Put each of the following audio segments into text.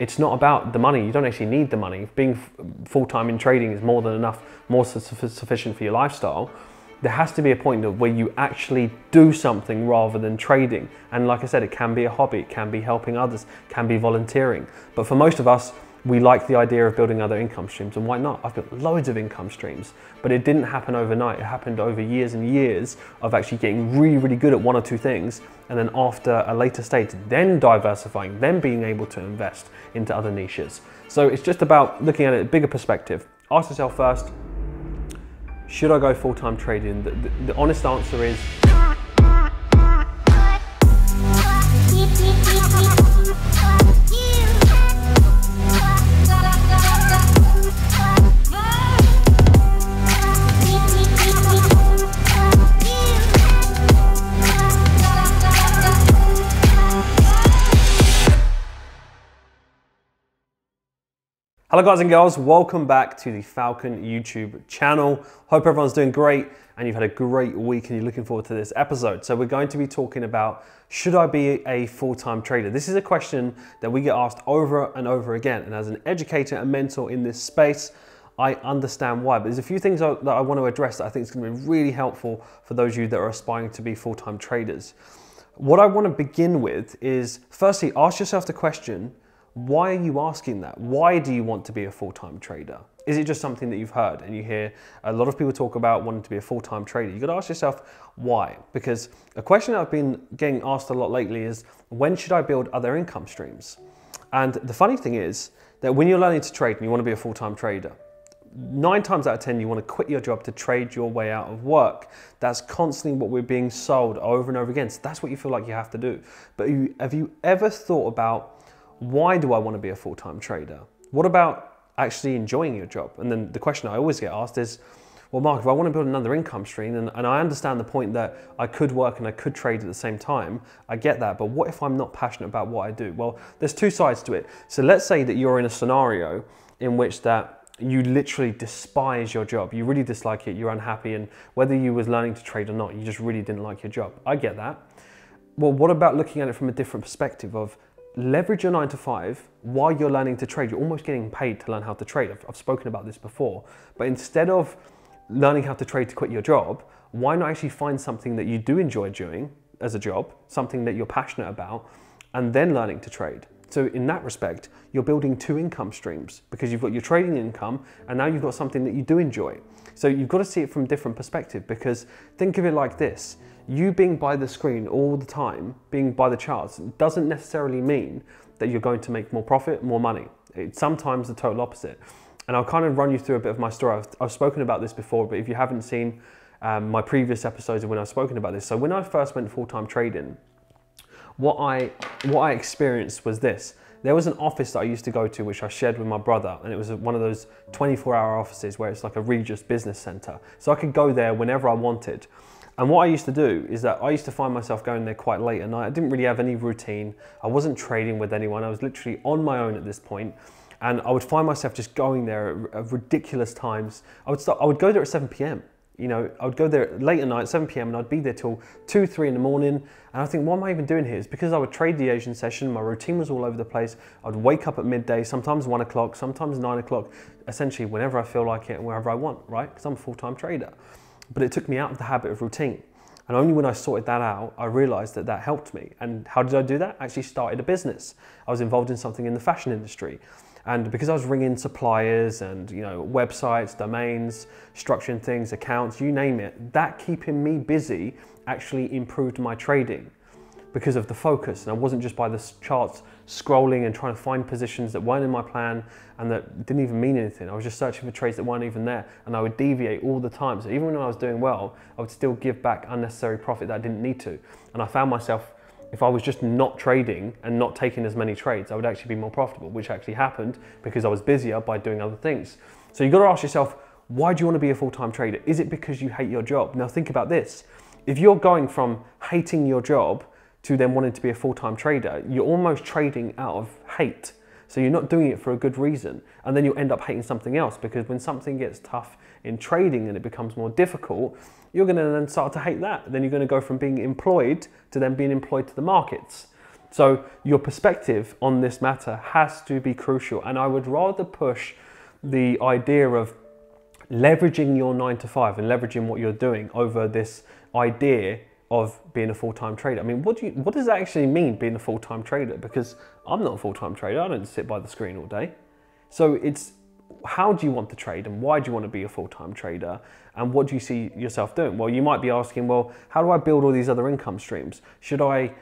it's not about the money. You don't actually need the money. Being full-time in trading is more than enough, more sufficient for your lifestyle. There has to be a point where you actually do something rather than trading. And like I said, it can be a hobby, it can be helping others, it can be volunteering. But for most of us, we like the idea of building other income streams, and why not? I've got loads of income streams, but it didn't happen overnight. It happened over years and years of actually getting really, really good at one or two things, and then after a later stage, then diversifying, then being able to invest into other niches. So it's just about looking at it a bigger perspective. Ask yourself first, should I go full-time trading? The honest answer is, hello guys and girls, welcome back to the Falcon YouTube channel. Hope everyone's doing great and you've had a great week and you're looking forward to this episode. So we're going to be talking about, should I be a full-time trader? This is a question that we get asked over and over again. And as an educator and mentor in this space, I understand why. But there's a few things that I want to address that I think is going to be really helpful for those of you that are aspiring to be full-time traders. What I want to begin with is, firstly, ask yourself the question, why are you asking that? Why do you want to be a full-time trader? Is it just something that you've heard and you hear a lot of people talk about wanting to be a full-time trader? You've got to ask yourself why. Because a question I've been getting asked a lot lately is, when should I build other income streams? And the funny thing is that when you're learning to trade and you want to be a full-time trader, 9 times out of 10, you want to quit your job to trade your way out of work. That's constantly what we're being sold over and over again. So that's what you feel like you have to do. But have you ever thought about, why do I want to be a full-time trader? What about actually enjoying your job? And then the question I always get asked is, well, Mark, if I want to build another income stream, and I understand the point that I could work and I could trade at the same time, I get that, but what if I'm not passionate about what I do? Well, there's two sides to it. So let's say that you're in a scenario in which that you literally despise your job. You really dislike it, you're unhappy, and whether you was learning to trade or not, you just really didn't like your job. I get that. Well, what about looking at it from a different perspective of, leverage your 9 to 5 while you're learning to trade. You're almost getting paid to learn how to trade. I've spoken about this before, but instead of learning how to trade to quit your job, why not actually find something that you do enjoy doing as a job, something that you're passionate about, and then learning to trade? So in that respect, you're building 2 income streams because you've got your trading income and now you've got something that you do enjoy. So you've got to see it from a different perspective, because think of it like this. You being by the screen all the time, being by the charts, doesn't necessarily mean that you're going to make more profit, more money. It's sometimes the total opposite. And I'll kind of run you through a bit of my story. I've spoken about this before, but if you haven't seen my previous episodes of when I've spoken about this. So when I first went full-time trading, what I experienced was this. There was an office that I used to go to, which I shared with my brother, and it was one of those 24-hour offices where it's like a Regis business center. So I could go there whenever I wanted. And what I used to do is that I used to find myself going there quite late at night. I didn't really have any routine. I wasn't trading with anyone. I was literally on my own at this point. And I would find myself just going there at ridiculous times. I would go there at 7 p.m. You know, I would go there late at night, 7 p.m. and I'd be there till 2, 3 in the morning. And I think, what am I even doing here? It's because I would trade the Asian session. My routine was all over the place. I'd wake up at midday, sometimes 1 o'clock, sometimes 9 o'clock, essentially whenever I feel like it and wherever I want, right? Because I'm a full-time trader. But it took me out of the habit of routine. And only when I sorted that out, I realized that that helped me. And how did I do that? I actually started a business. I was involved in something in the fashion industry. And because I was ringing suppliers and, you know, websites, domains, structuring things, accounts, you name it, that keeping me busy actually improved my trading because of the focus. And I wasn't just by the charts scrolling and trying to find positions that weren't in my plan and that didn't even mean anything. I was just searching for trades that weren't even there, and I would deviate all the time. So even when I was doing well, I would still give back unnecessary profit that I didn't need to. And I found myself, if I was just not trading and not taking as many trades, I would actually be more profitable, which actually happened because I was busier by doing other things. So you've got to ask yourself, why do you want to be a full-time trader? Is it because you hate your job? Now think about this. If you're going from hating your job to then wanting to be a full-time trader, you're almost trading out of hate. So you're not doing it for a good reason. And then you'll end up hating something else, because when something gets tough in trading and it becomes more difficult, you're going to then start to hate that. Then you're going to go from being employed to then being employed to the markets. So your perspective on this matter has to be crucial. And I would rather push the idea of leveraging your 9 to 5 and leveraging what you're doing over this idea of being a full-time trader. I mean, what does that actually mean, being a full-time trader? Because I'm not a full-time trader. I don't sit by the screen all day. So it's, how do you want to trade and why do you want to be a full-time trader? And what do you see yourself doing? Well, you might be asking, well, how do I build all these other income streams? Should I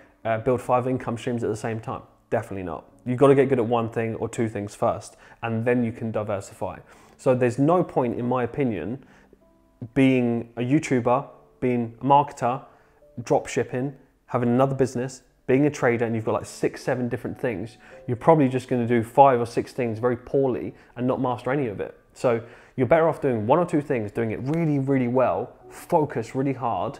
build 5 income streams at the same time? Definitely not. You've got to get good at one thing or 2 things first, and then you can diversify. So there's no point, in my opinion, being a YouTuber, being a marketer, drop shipping, having another business, being a trader, and you've got like 6, 7 different things. You're probably just going to do 5 or 6 things very poorly and not master any of it. So you're better off doing 1 or 2 things, doing it really, really well, focus really hard,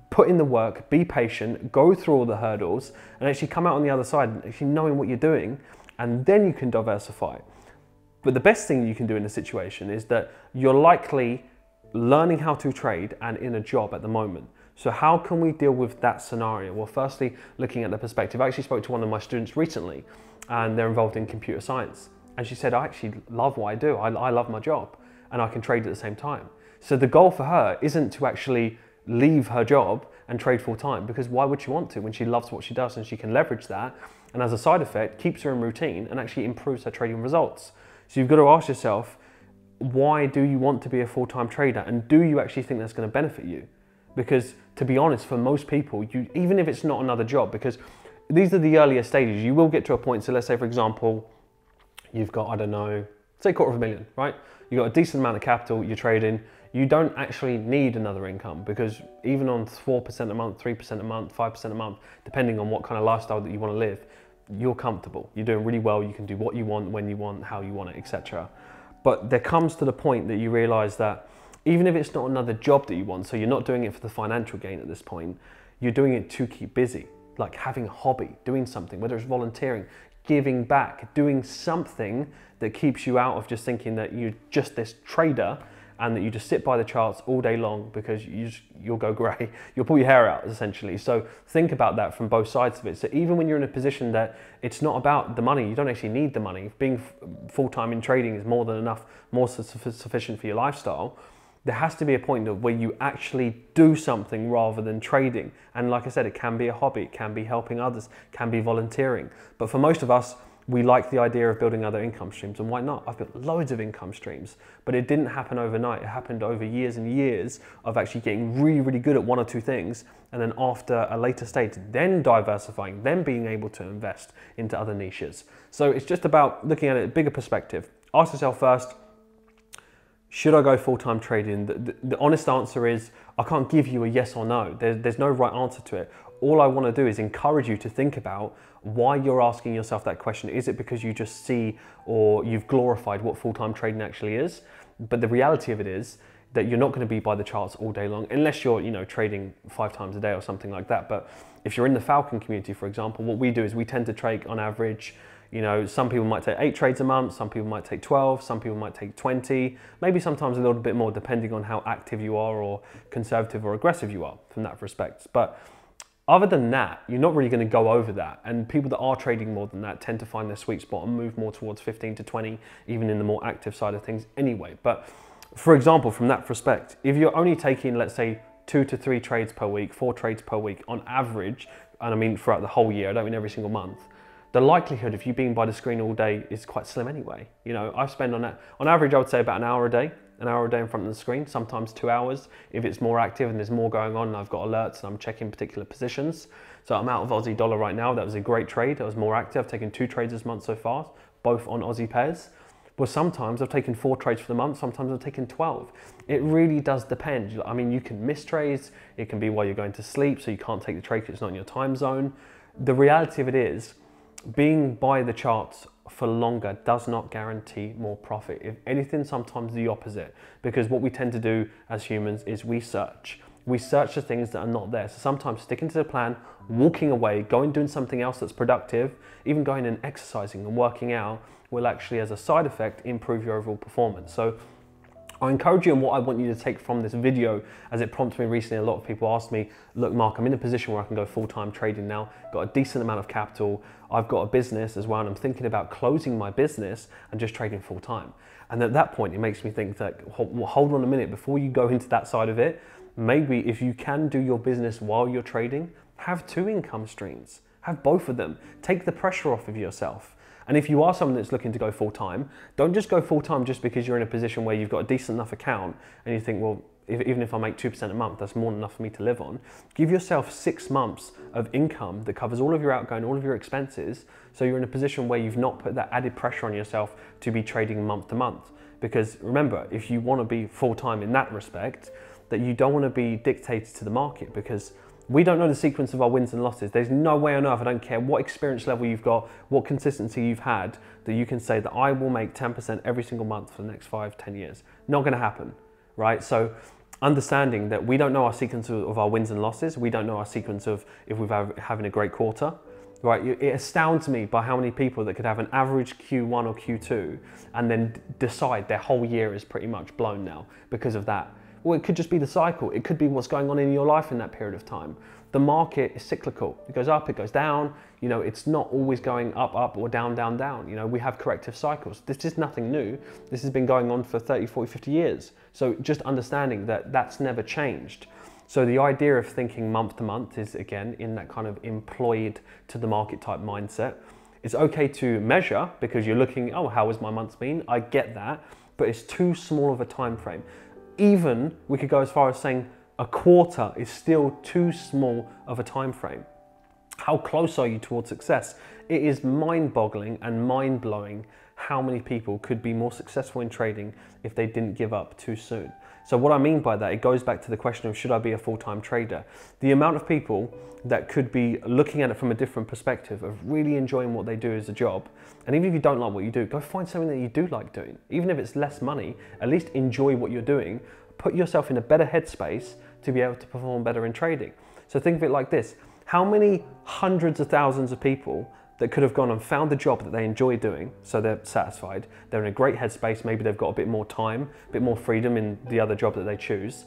put in the work, be patient, go through all the hurdles, and actually come out on the other side actually knowing what you're doing, and then you can diversify. But the best thing you can do in a situation is that you're likely learning how to trade and in a job at the moment. So how can we deal with that scenario? Well, firstly, looking at the perspective. I actually spoke to one of my students recently, and they're involved in computer science. And she said, I actually love what I do. I love my job, and I can trade at the same time. So the goal for her isn't to actually leave her job and trade full time, because why would she want to when she loves what she does and she can leverage that, and as a side effect keeps her in routine and actually improves her trading results. So you've got to ask yourself, why do you want to be a full-time trader, and do you actually think that's going to benefit you? Because to be honest, for most people, even if it's not another job, because these are the earlier stages, you will get to a point. So let's say, for example, you've got, I don't know, say $250,000, right? You've got a decent amount of capital, you're trading. You don't actually need another income, because even on 4% a month, 3% a month, 5% a month, depending on what kind of lifestyle that you want to live, you're comfortable. You're doing really well. You can do what you want, when you want, how you want it, etc. But there comes to the point that you realize that even if it's not another job that you want, so you're not doing it for the financial gain at this point, you're doing it to keep busy, like having a hobby, doing something, whether it's volunteering, giving back, doing something that keeps you out of just thinking that you're just this trader and that you just sit by the charts all day long, because you'll go grey. You'll pull your hair out, essentially. So think about that from both sides of it. So even when you're in a position that it's not about the money, you don't actually need the money. Being full-time in trading is more than enough, more sufficient for your lifestyle. There has to be a point where you actually do something rather than trading. And like I said, it can be a hobby, it can be helping others, it can be volunteering. But for most of us, we like the idea of building other income streams, and why not? I've got loads of income streams, but it didn't happen overnight. It happened over years and years of actually getting really, really good at 1 or 2 things, and then after a later stage, then diversifying, then being able to invest into other niches. So it's just about looking at it, a bigger perspective. Ask yourself first, should I go full-time trading? The honest answer is, I can't give you a yes or no. There's no right answer to it. All I want to do is encourage you to think about why you're asking yourself that question. Is it because you just see, or you've glorified what full-time trading actually is? But the reality of it is that you're not going to be by the charts all day long, unless you're, trading 5 times a day or something like that. But if you're in the Falcon community, for example, what we do is we tend to trade on average, some people might take 8 trades a month, some people might take 12, some people might take 20, maybe sometimes a little bit more, depending on how active you are or conservative or aggressive you are from that respect. But other than that, you're not really going to go over that. And people that are trading more than that tend to find their sweet spot and move more towards 15 to 20, even in the more active side of things anyway. But for example, from that respect, if you're only taking, let's say, 2 to 3 trades per week, 4 trades per week on average, and I mean throughout the whole year, I don't mean every single month, the likelihood of you being by the screen all day is quite slim anyway. I spend on average, I would say about an hour a day in front of the screen, sometimes 2 hours if it's more active and there's more going on and I've got alerts and I'm checking particular positions. So I'm out of Aussie dollar right now. That was a great trade. That was more active. I've taken 2 trades this month so far, both on Aussie pairs. Well, sometimes I've taken 4 trades for the month, sometimes I've taken 12. It really does depend. I mean, you can miss trades. It can be while you're going to sleep, so you can't take the trade because it's not in your time zone. The reality of it is, being by the charts for longer does not guarantee more profit. If anything, sometimes the opposite, because what we tend to do as humans is we search for things that are not there. So sometimes sticking to the plan, walking away, going doing something else that's productive, even going and exercising and working out will actually, as a side effect, improve your overall performance. So I encourage you, and what I want you to take from this video, as it prompted me recently, a lot of people asked me, look, Mark, I'm in a position where I can go full-time trading now, got a decent amount of capital, I've got a business as well, and I'm thinking about closing my business and just trading full-time. And at that point, it makes me think that, hold on a minute, before you go into that side of it, maybe if you can do your business while you're trading, have 2 income streams, have both of them, take the pressure off of yourself. And if you are someone that's looking to go full-time, don't just go full-time just because you're in a position where you've got a decent enough account and you think, well, even if I make 2% a month, that's more than enough for me to live on. Give yourself 6 months of income that covers all of your outgoing, all of your expenses, so you're in a position where you've not put that added pressure on yourself to be trading month to month. Because remember, if you want to be full-time in that respect, that you don't want to be dictated to the market, because we don't know the sequence of our wins and losses. There's no way on earth, I don't care what experience level you've got, what consistency you've had, that you can say that I will make 10% every single month for the next 5, 10 years. Not gonna happen, right? So understanding that we don't know our sequence of our wins and losses, we don't know our sequence of if we're having a great quarter, right? It astounds me by how many people that could have an average Q1 or Q2 and then decide their whole year is pretty much blown now because of that. Well, it could just be the cycle. It could be what's going on in your life in that period of time. The market is cyclical. It goes up, it goes down. You know, it's not always going up, up, or down, down, down. You know, we have corrective cycles. This is nothing new. This has been going on for 30, 40, 50 years. So just understanding that that's never changed. So the idea of thinking month to month is, again, in that kind of employed to the market type mindset. It's okay to measure because you're looking, oh, how has my month been? I get that, but it's too small of a time frame. Even we could go as far as saying a quarter is still too small of a time frame. How close are you towards success? It is mind-boggling and mind-blowing how many people could be more successful in trading if they didn't give up too soon. So what I mean by that, it goes back to the question of should I be a full-time trader? The amount of people that could be looking at it from a different perspective of really enjoying what they do as a job. And even if you don't like what you do, go find something that you do like doing. Even if it's less money, at least enjoy what you're doing. Put yourself in a better headspace to be able to perform better in trading. So think of it like this. How many hundreds of thousands of people that could have gone and found the job that they enjoy doing, so they're satisfied, they're in a great headspace, maybe they've got a bit more time, a bit more freedom in the other job that they choose,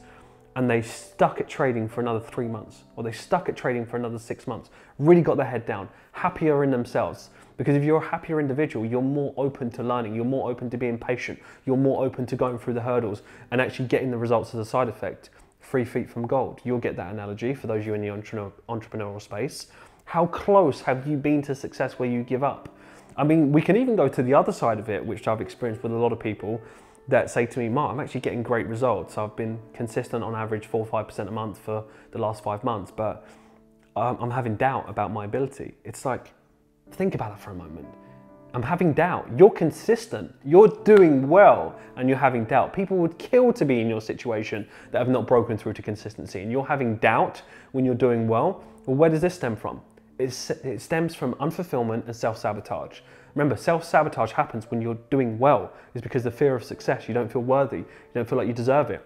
and they stuck at trading for another 3 months, or they stuck at trading for another 6 months, really got their head down, happier in themselves. Because if you're a happier individual, you're more open to learning, you're more open to being patient, you're more open to going through the hurdles and actually getting the results as a side effect. 3 feet from gold. You'll get that analogy for those of you in the entrepreneurial space. How close have you been to success where you give up? I mean, we can even go to the other side of it, which I've experienced with a lot of people that say to me, Mark, I'm actually getting great results. I've been consistent on average 4 or 5% a month for the last 5 months, but I'm having doubt about my ability. It's like, think about it for a moment. I'm having doubt. You're consistent, you're doing well, and you're having doubt. People would kill to be in your situation that have not broken through to consistency, and you're having doubt when you're doing well. Well, where does this stem from? It stems from unfulfillment and self-sabotage. Remember, self-sabotage happens when you're doing well. It's because the fear of success, you don't feel worthy, you don't feel like you deserve it.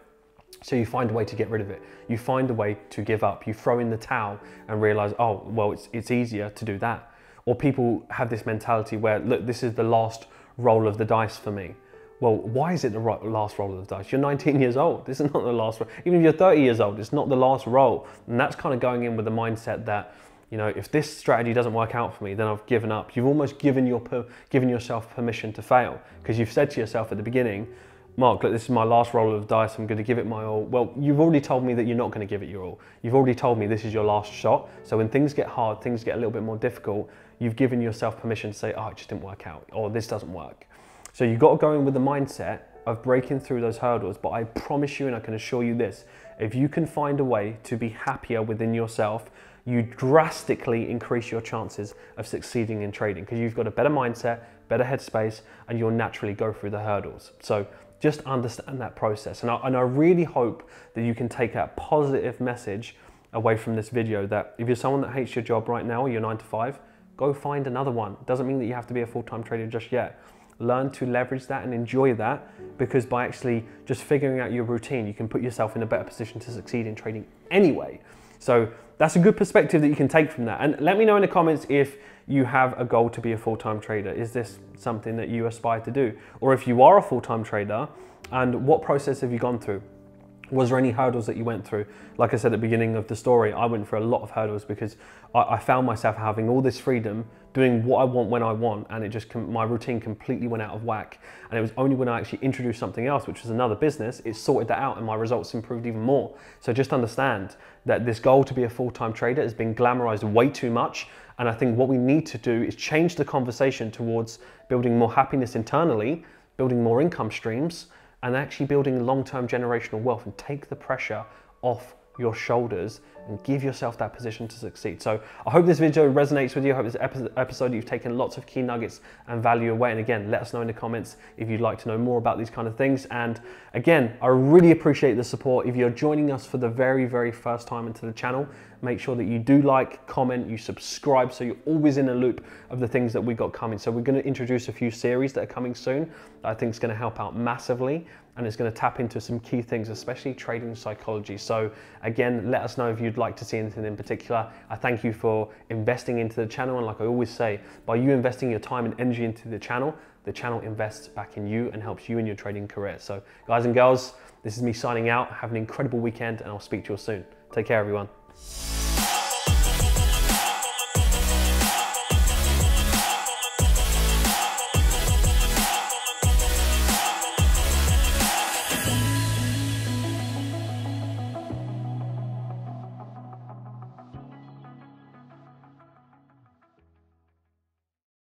So you find a way to get rid of it. You find a way to give up. You throw in the towel and realize, oh, well, it's easier to do that. Or people have this mentality where, look, this is the last roll of the dice for me. Well, why is it the last roll of the dice? You're 19 years old. This is not the last roll. Even if you're 30 years old, it's not the last roll. And that's kind of going in with the mindset that, you know, if this strategy doesn't work out for me, then I've given up. You've almost given yourself permission to fail, because you've said to yourself at the beginning, Mark, look, this is my last roll of the dice, I'm going to give it my all. Well, you've already told me that you're not going to give it your all. You've already told me this is your last shot. So when things get hard, things get a little bit more difficult, you've given yourself permission to say, oh, it just didn't work out, or this doesn't work. So you've got to go in with the mindset of breaking through those hurdles. But I promise you, and I can assure you this, if you can find a way to be happier within yourself, you drastically increase your chances of succeeding in trading, because you've got a better mindset, better headspace, and you'll naturally go through the hurdles. So just understand that process. And I really hope that you can take a positive message away from this video, that if you're someone that hates your job right now, or you're 9 to 5, go find another one. Doesn't mean that you have to be a full-time trader just yet. Learn to leverage that and enjoy that, because by actually just figuring out your routine, you can put yourself in a better position to succeed in trading anyway. So that's a good perspective that you can take from that. And let me know in the comments if you have a goal to be a full-time trader. Is this something that you aspire to do? Or if you are a full-time trader, and what process have you gone through? Was there any hurdles that you went through? Like I said at the beginning of the story, I went through a lot of hurdles because I found myself having all this freedom, doing what I want when I want, and it just, my routine completely went out of whack. And it was only when I actually introduced something else, which was another business, it sorted that out and my results improved even more. So just understand that this goal to be a full-time trader has been glamorized way too much. And I think what we need to do is change the conversation towards building more happiness internally, building more income streams, and actually building long-term generational wealth, and take the pressure off your shoulders and give yourself that position to succeed. So I hope this video resonates with you. I hope this episode you've taken lots of key nuggets and value away. And again, let us know in the comments if you'd like to know more about these kind of things. And again, I really appreciate the support. If you're joining us for the very, very first time into the channel, make sure that you do like, comment, you subscribe, so you're always in a loop of the things that we got coming. So we're going to introduce a few series that are coming soon that I think is going to help out massively, and it's going to tap into some key things, especially trading psychology. So again, let us know if you'd like to see anything in particular. I thank you for investing into the channel, and like I always say, by you investing your time and energy into the channel invests back in you and helps you in your trading career. So guys and girls, this is me signing out. Have an incredible weekend, and I'll speak to you all soon. Take care, everyone.